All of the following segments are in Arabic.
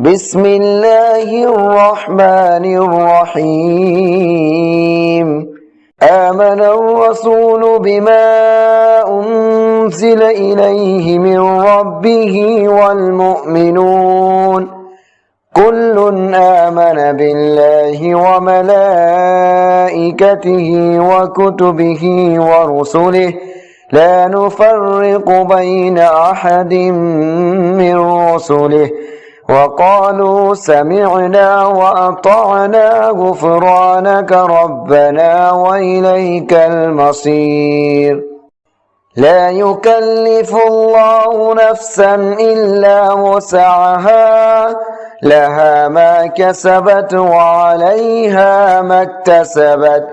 بسم الله الرحمن الرحيم آمن الرسول بما أنزل إليه من ربه والمؤمنون كل آمن بالله وملائكته وكتبه ورسله لا نفرق بين أحد من رسله وقالوا سمعنا وأطعنا غفرانك ربنا وإليك المصير لا يكلف الله نفسا إلا وسعها لها ما كسبت وعليها ما اكتسبت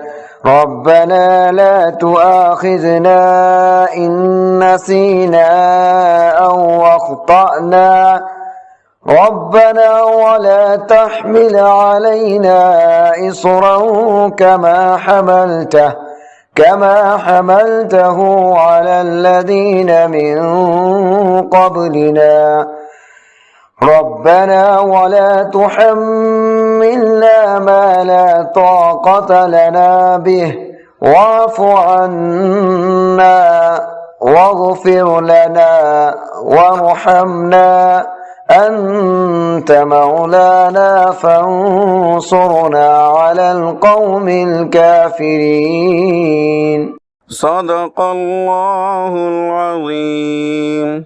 ربنا لا تؤاخذنا إن نسينا أو أخطأنا ربنا ولا تحمل علينا إصرا كما حملته على الذين من قبلنا ربنا ولا تحملنا ما لا طاقة لنا به واعف عنا واغفر لنا وارحمنا أنت مولانا فانصرنا على القوم الكافرين. صدق الله العظيم.